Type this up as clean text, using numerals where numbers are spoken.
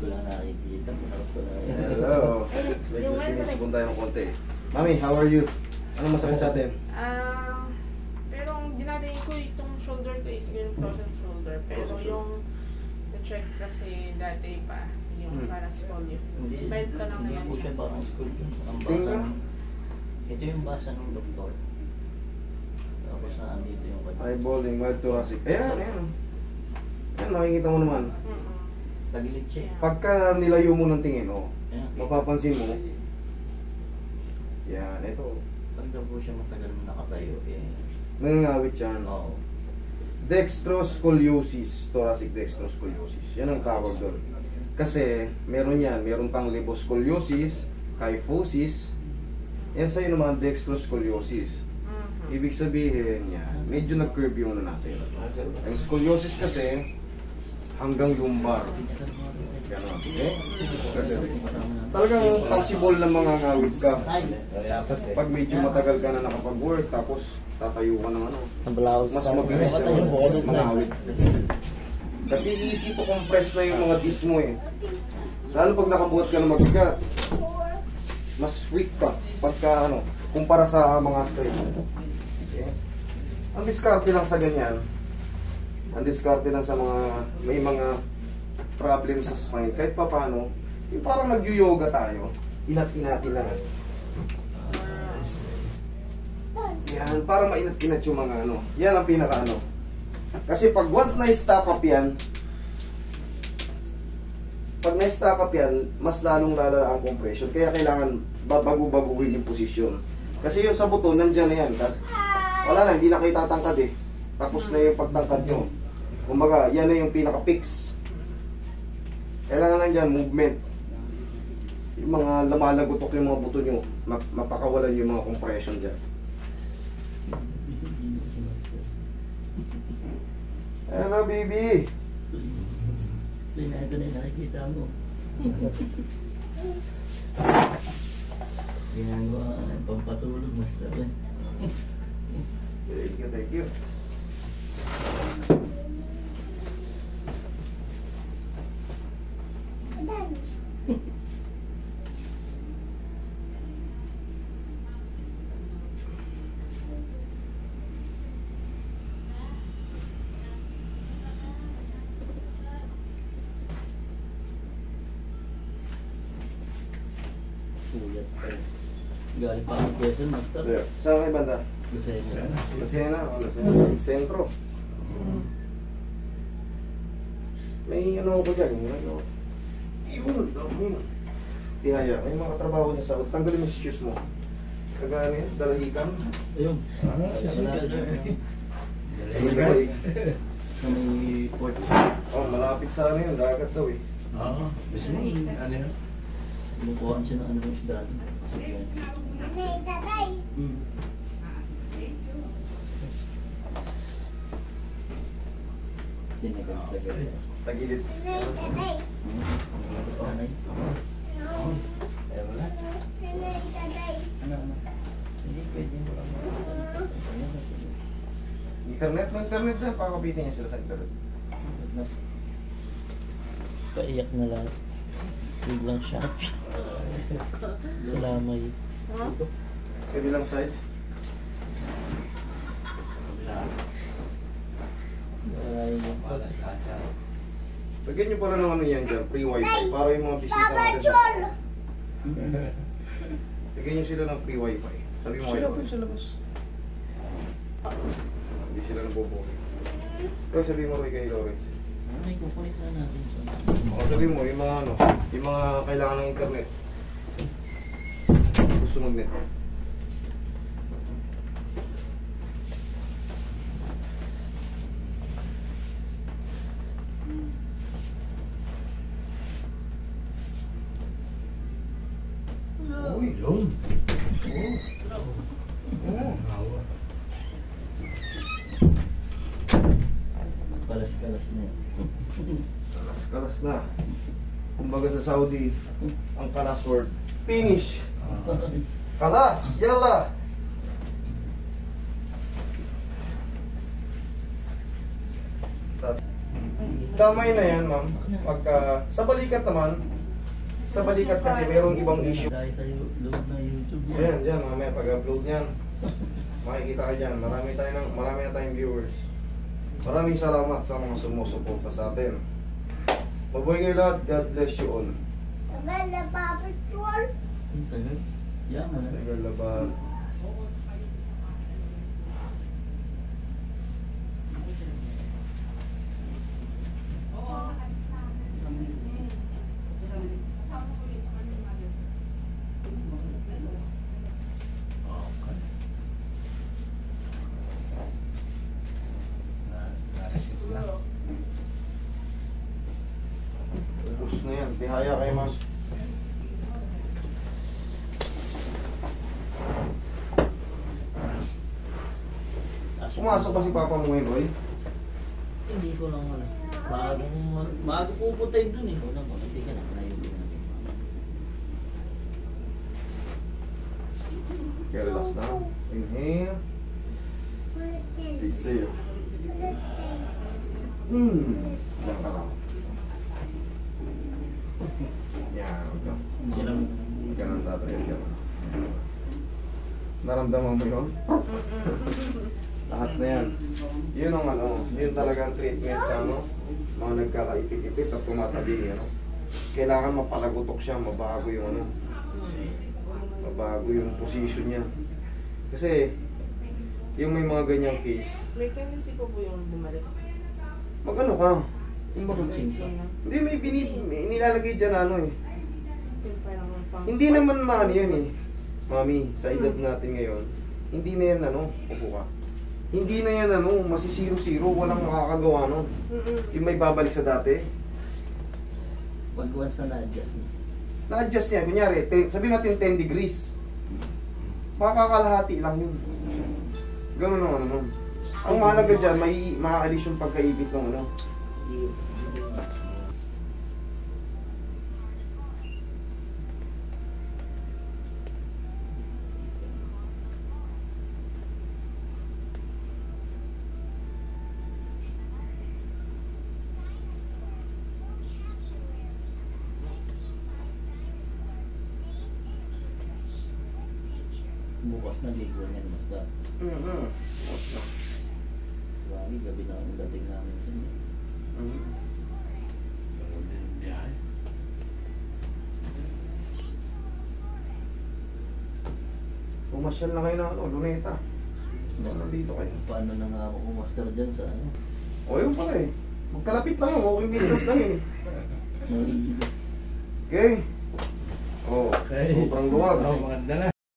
ko lang nakikita. Hello. Medyo sinisipon tayo ng konti. Mami, how are you? Ano masakit sa atin? Pero ang dinadayin ko itong shoulder ko is yung frozen shoulder. Pero yung na-check kasi dati pa, yung para scolio. Belt ka lang naman Hindi po siya siya. parang school. Ang Tingnan. basa. Ito yung basa ng doktor. Tapos na andito yung kanya. Eyeballing, mild thoracic. Ayan, ayan. Ayan, nakikita mo naman. Tagilid siya. Pagka nilayo mo ng tingin, oh, Ayan. mapapansin mo. Yan, ito. Pag daw po siya matagal mo nakatayo, Nangangawit yan. Oo. Dextroscoliosis, thoracic dextroscoliosis. Yan ang tawag doon. Kasi meron yan, meron pang liposcoliosis, kyphosis. Yan sa'yo naman dextroscoliosis. Ibig sabihin yan, medyo nag-curve yung ano natin. Ang scoliosis kasi hanggang lumbar. Ganon. Okay? Kasi talagang possible na mga ngawit ka. Pag medyo matagal ka na nakapag-work, tapos tatayo ka ng ano, mas mabilis yung mangawit. Kasi easy to compress na yung mga disc mo eh. Lalo pag nakabuhat ka ng mabigat, mas weak ka pagka ano, kumpara sa mga straight. Okay? Ang diskarte lang sa ganyan, ang diskarte lang sa mga, may mga problem sa spine, kahit pa paano, yung parang nag-yoga tayo, inat-inati lang. Yan, para mainat-inat yung mga ano. Yan ang pinaka ano. Kasi pag once na-stack up yan, pag na-stack up yan, mas lalong lalala ang compression. Kaya kailangan babago-baguhin yung posisyon. Kasi yung sa buto, nandyan na yan. Wala na, hindi na kayo tatangkad eh. Tapos na yung pagtangkad nyo. Kumbaga, yan na yung pinaka-fix. Kailangan lang dyan, movement. Yung mga lumalagotok yung mga buto nyo, mapakawalan yung mga compression dyan. Hello, baby! Ito na yung nakikita mo. Ginagawa pampatulog, master yan. Thank you, thank you. Suyat pa yun. Galing pa ang Quezon, master. Saan kayo banda? Lucena. Lucena, o Lucena. Sentro. May ano ko dyan, yung ano. Yun. Tihaya, may mga katrabaho niya sa tanggalin mo yung shoes mo. Kagano yun, dalahikan. Ayun. Dalahikan. Sa may port. Oh, malapit sa ano yun, dagat daw eh. Oo, mismo. Ano yun? Kumukuhaan siya ng ano ng isda. So, yan. Tinagal-tagal. Tagilid. Anay. Eh, wala. Ano? Hindi pwede mo lang. Internet dyan, pakabitin niya sila sa internet. Paiyak na lahat. Biglang shock. Salamay. Pwede lang side. Malas lahat yan. Lagyan nyo pala ng ano yan dyan, free wifi, para yung mga bisita natin. Lagyan nyo sila ng free wifi. Sabi mo kayo. Sa labas. Hindi sila nabubuhay. Pero sabi mo kay Lawrence. Ay, kukulit na natin. O sabi mo, yung mga ano, yung mga kailangan ng internet. Gusto mag-net. Uy, Yun. Kalas-kalas na yun. kalas na. Kumbaga sa Saudi, ang kalas word, finish. Kalas, yalla. Damay na yan, ma'am. Pagka, sa balikat naman, sa balikat kasi merong ibang issue. Dahil sa loob na YouTube. Yan, dyan, mamaya pag-upload niyan. Makikita ka dyan, marami na tayong viewers. Maraming salamat sa mga sumusuporta sa atin. Mabuhay kayo lahat, God bless you all. Yaman na. Tagal na ba? Okay. Na-receive na. Tapos na yan, tihaya kayo, ma'am. Pumasok ba si Papa mo ngayon, Roy? Hindi ko lang alam. Maaga pupunta yun dun eh. Unang mo, hindi ka na. Malayo din natin. Okay, relax na. Inhale. Exhale. Yan ka lang. Yan, okay. Yan ang Ganun tatay, ganun. Naramdaman mo yun? Lahat na yan. Yun ang ano, yun talagang treatment sa ano, mga nagkakaipit-ipit at tumatabi, ano. Kailangan mapalagutok siya, mabago yung ano, mabago yung position niya. Kasi, yung may mga ganyang case, May tendency po po yung bumalik. mag-ano ka? Yung baka- stretching ka. Hindi, may nilalagay dyan na ano eh. Yung parang pang- Hindi naman maano yan eh. Mami, sa edad natin ngayon, hindi na yan ano, upo ka. Hindi na yan ano, masisiro-siro, walang makakagawa nun. Yung may babalik sa dati. Pag once na na-adjust niya. Na-adjust niya, kunyari, sabihin natin 10 degrees. Makakalahati lang yun. Ganun ang ano nun. Ang mahalaga dyan, may maaalis yung pagkaibig ng ano. Bukas na ligo niyan mas ka. Grabe, gabi na ang dating namin. Tawag din ang biyahe. Pumasyal na kayo ng ano, Luneta. Nandito kayo. Paano na nga ako master dyan sa ano? O yun pala eh. Magkalapit lang yun, walking distance lang yun eh. Naiiba. Okay. Oh, Okay. sobrang luwag. Oh, maganda na.